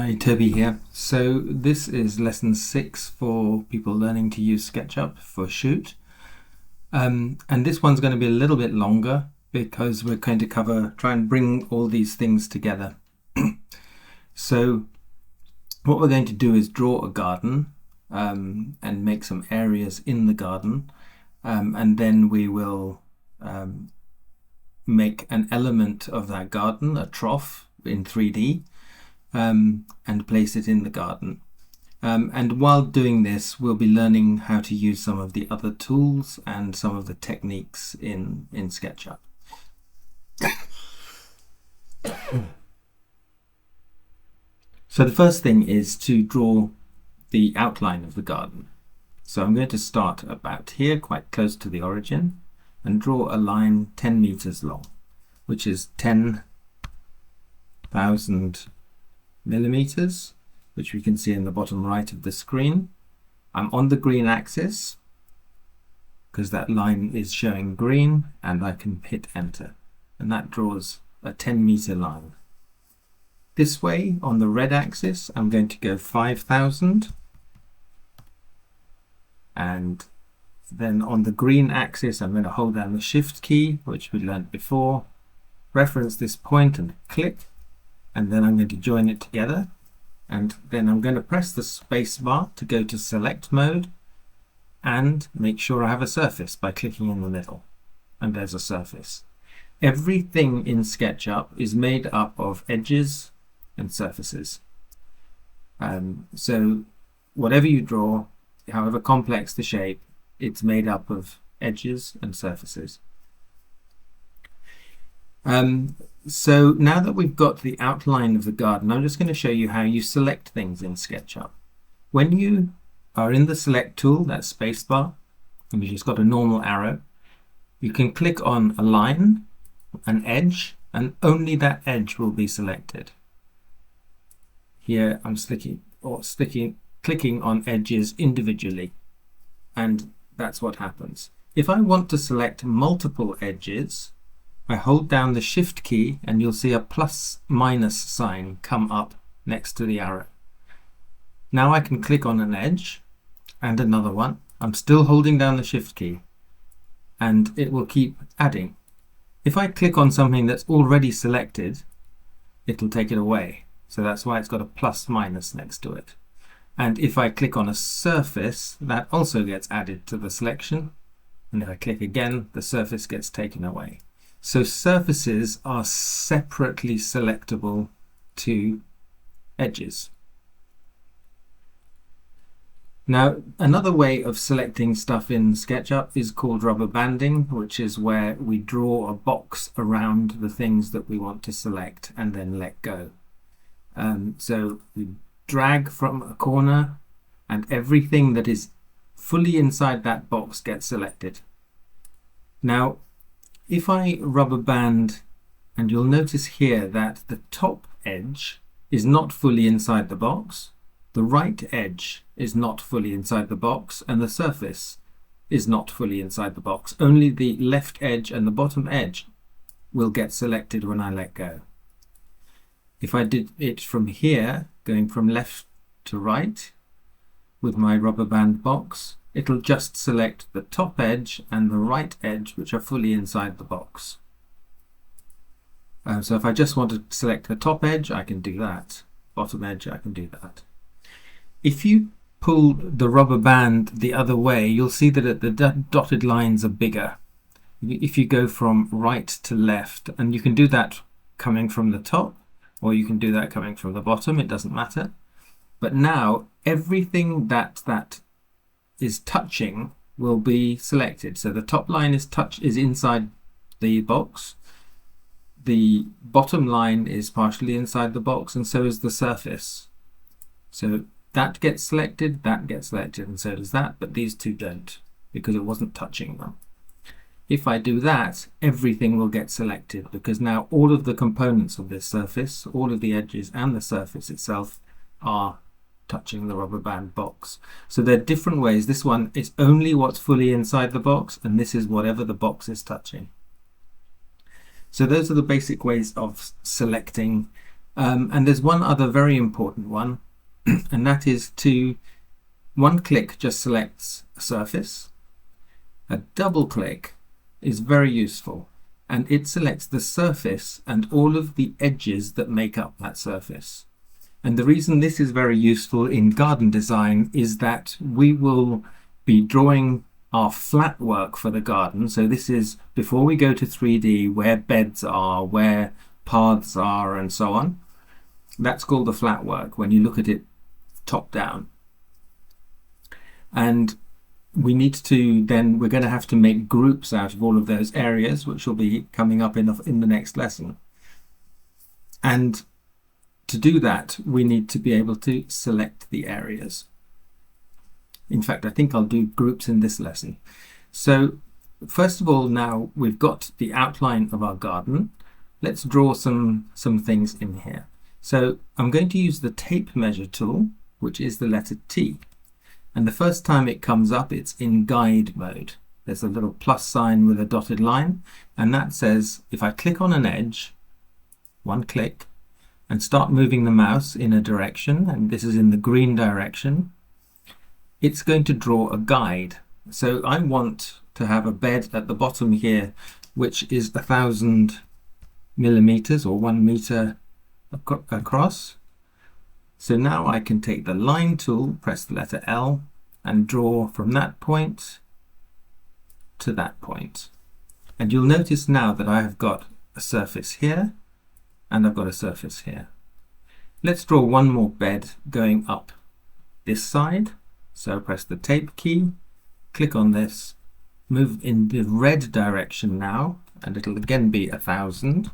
Hi, Toby here. So this is lesson 6 for people learning to use SketchUp for Shoot. And this one's going to be a little bit longer because we're going to try and bring all these things together. So what we're going to do is draw a garden and make some areas in the garden. And then we will make an element of that garden, a trough in 3D. And place it in the garden. And while doing this, we'll be learning how to use some of the other tools and some of the techniques in SketchUp. So the first thing is to draw the outline of the garden. So I'm going to start about here, quite close to the origin, and draw a line 10 meters long, which is 10,000 millimeters, which we can see in the bottom right of the screen. I'm on the green axis because that line is showing green, and I can hit enter, and that draws a 10-meter line. This way, on the red axis, I'm going to go 5,000, and then on the green axis I'm going to hold down the shift key, which we learned before, reference this point and click, and then I'm going to join it together, and then I'm going to press the space bar to go to select mode and make sure I have a surface by clicking in the middle, and there's a surface. Everything in SketchUp is made up of edges and surfaces. So whatever you draw, however complex the shape, it's made up of edges and surfaces. So now that we've got the outline of the garden, I'm just going to show you how you select things in SketchUp. When you are in the select tool, that spacebar, and you've just got a normal arrow, you can click on a line, an edge, and only that edge will be selected. Here I'm clicking on edges individually, and that's what happens. If I want to select multiple edges, I hold down the shift key and you'll see a plus minus sign come up next to the arrow. Now I can click on an edge and another one. I'm still holding down the shift key and it will keep adding. If I click on something that's already selected, it'll take it away. So that's why it's got a plus minus next to it. And if I click on a surface, that also gets added to the selection. And if I click again, the surface gets taken away. So surfaces are separately selectable to edges. Now, another way of selecting stuff in SketchUp is called rubber banding, which is where we draw a box around the things that we want to select and then let go. So we drag from a corner and everything that is fully inside that box gets selected. Now, if I rubber band, and you'll notice here that the top edge is not fully inside the box, the right edge is not fully inside the box, and the surface is not fully inside the box. Only the left edge and the bottom edge will get selected when I let go. If I did it from here, going from left to right with my rubber band box, it'll just select the top edge and the right edge, which are fully inside the box. So if I just want to select the top edge, I can do that. Bottom edge, I can do that. If you pull the rubber band the other way, you'll see that the dotted lines are bigger. If you go from right to left, and you can do that coming from the top, or you can do that coming from the bottom, it doesn't matter. But now everything that is touching will be selected. So the top line is inside the box, the bottom line is partially inside the box, and so is the surface. So that gets selected, and so does that, but these two don't, because it wasn't touching them. If I do that, everything will get selected, because now all of the components of this surface, all of the edges and the surface itself, are touching the rubber band box. So there are different ways. This one is only what's fully inside the box, and this is whatever the box is touching. So those are the basic ways of selecting And there's one other very important one, and that is one click just selects a surface. A double click is very useful, and it selects the surface and all of the edges that make up that surface. And the reason this is very useful in garden design is that we will be drawing our flat work for the garden. So this is before we go to 3D, where beds are, where paths are, and so on. That's called the flat work when you look at it top down. And we need to then, we're going to have to make groups out of all of those areas, which will be coming up in the next lesson. And to do that, we need to be able to select the areas. In fact, I think I'll do groups in this lesson. So first of all, now we've got the outline of our garden. Let's draw some things in here. So I'm going to use the tape measure tool, which is the letter T. And the first time it comes up, it's in guide mode. There's a little plus sign with a dotted line, and that says if I click on an edge, one click, and start moving the mouse in a direction, and this is in the green direction, it's going to draw a guide. So I want to have a bed at the bottom here, which is 1,000 millimeters or 1 meter across. So now I can take the line tool, press the letter L, and draw from that point to that point. And you'll notice now that I have got a surface here, and I've got a surface here. Let's draw one more bed going up this side. So press the tape key, click on this, move in the red direction now, and it'll again be 1,000.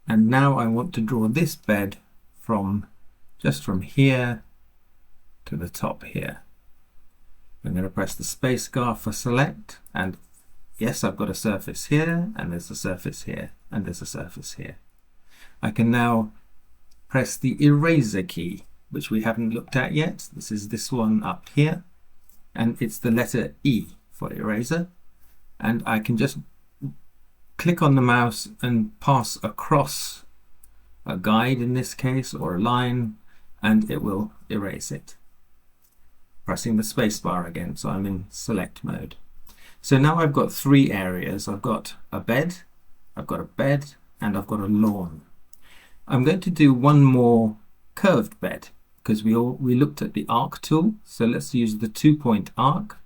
And now I want to draw this bed just from here to the top here. I'm going to press the space bar for select, and yes, I've got a surface here, and there's a surface here, and there's a surface here. I can now press the eraser key, which we haven't looked at yet. This is this one up here, and it's the letter E for eraser. And I can just click on the mouse and pass across a guide in this case, or a line, and it will erase it. Pressing the space bar again, so I'm in select mode. So now I've got three areas. I've got a bed, and I've got a lawn. I'm going to do one more curved bed because we looked at the arc tool. So let's use the 2-point arc,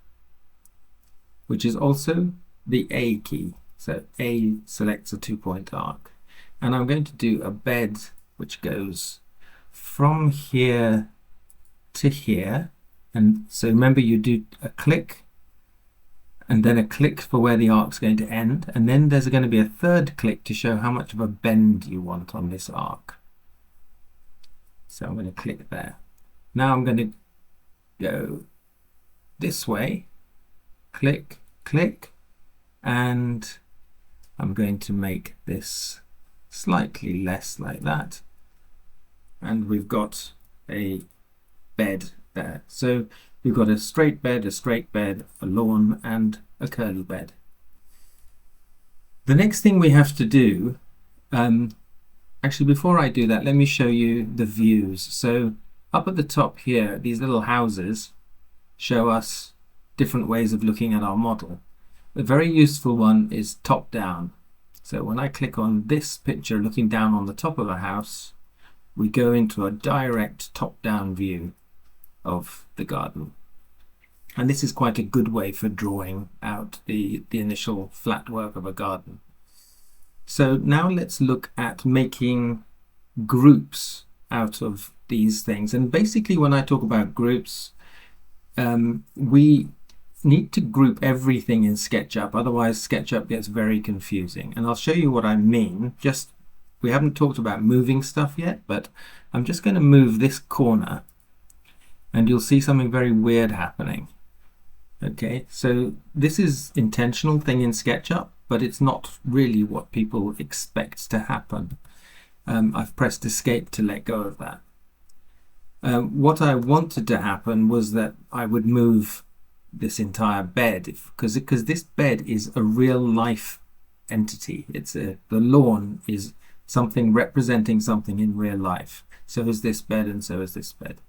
which is also the A key. So A selects a 2-point arc. And I'm going to do a bed which goes from here to here. And so remember, you do a click and then a click for where the arc's going to end. And then there's going to be a third click to show how much of a bend you want on this arc. So I'm going to click there. Now I'm going to go this way, click, click, and I'm going to make this slightly less like that. And we've got a bed there. So we've got a straight bed, a lawn, and a curly bed. The next thing we have to do, actually before I do that, let me show you the views. So up at the top here, these little houses show us different ways of looking at our model. A very useful one is top down. So when I click on this picture looking down on the top of a house, we go into a direct top-down view of the garden. And this is quite a good way for drawing out the initial flat work of a garden. So now let's look at making groups out of these things. And basically when I talk about groups, we need to group everything in SketchUp, otherwise SketchUp gets very confusing. And I'll show you what I mean. We haven't talked about moving stuff yet, but I'm just going to move this corner and you'll see something very weird happening. Okay, so this is intentional thing in SketchUp, but it's not really what people expect to happen. I've pressed escape to let go of that. What I wanted to happen was that I would move this entire bed, because this bed is a real life entity. The lawn is something representing something in real life. So is this bed, and so is this bed.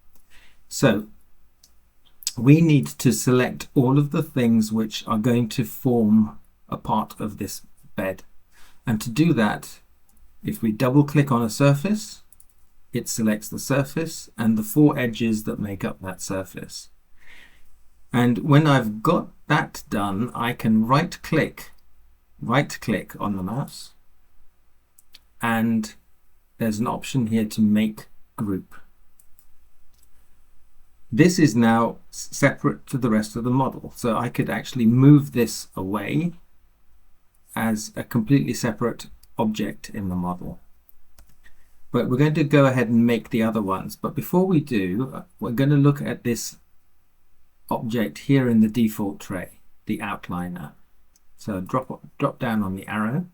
So we need to select all of the things which are going to form a part of this bed. And to do that, if we double click on a surface, it selects the surface and the 4 edges that make up that surface. And when I've got that done, I can right click on the mouse, and there's an option here to make group. This is now separate to the rest of the model, so I could actually move this away as a completely separate object in the model. But we're going to go ahead and make the other ones. But before we do, we're going to look at this object here in the default tray, the outliner. So drop down on the arrow.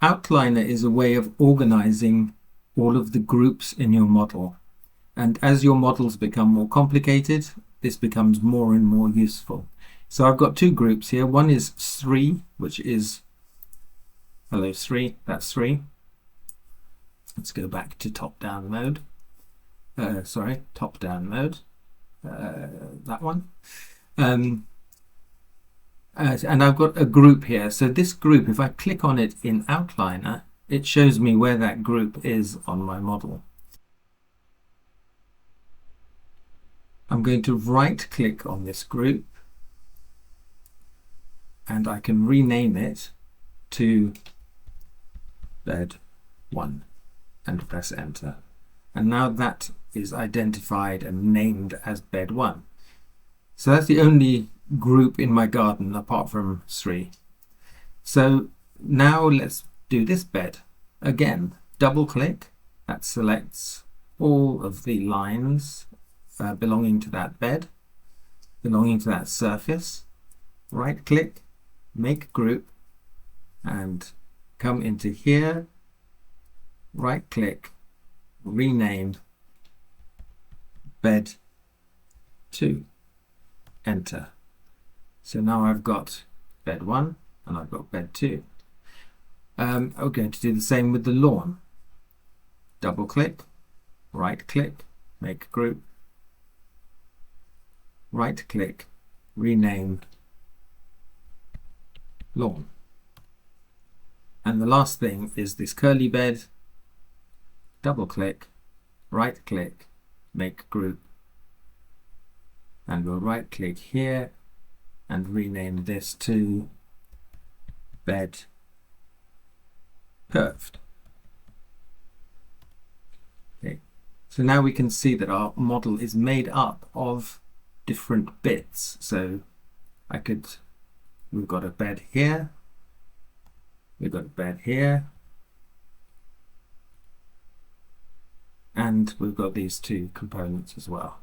Outliner is a way of organizing all of the groups in your model. And as your models become more complicated, this becomes more and more useful. So I've got 2 groups here. One is 3, which is, hello 3, that's 3. Let's go back to top-down mode. Top-down mode. That one. And I've got a group here. So this group, if I click on it in Outliner, it shows me where that group is on my model. I'm going to right-click on this group, and I can rename it to bed 1 and press enter. And now that is identified and named as bed 1. So that's the only group in my garden apart from 3. So now let's do this bed. Again, double click, that selects all of the lines belonging to that bed, belonging to that surface. Right click, make group, and come into here, right click, rename bed 2, enter. So now I've got bed 1 and I've got bed 2. I'm going to do the same with the lawn. Double click, right click, make group, right click, rename lawn. And the last thing is this curly bed. Double click, right click, make group, and we'll right click here and rename this to bed curved. Okay, so now we can see that our model is made up of different bits. So we've got a bed here, we've got a bed here, and we've got these 2 components as well.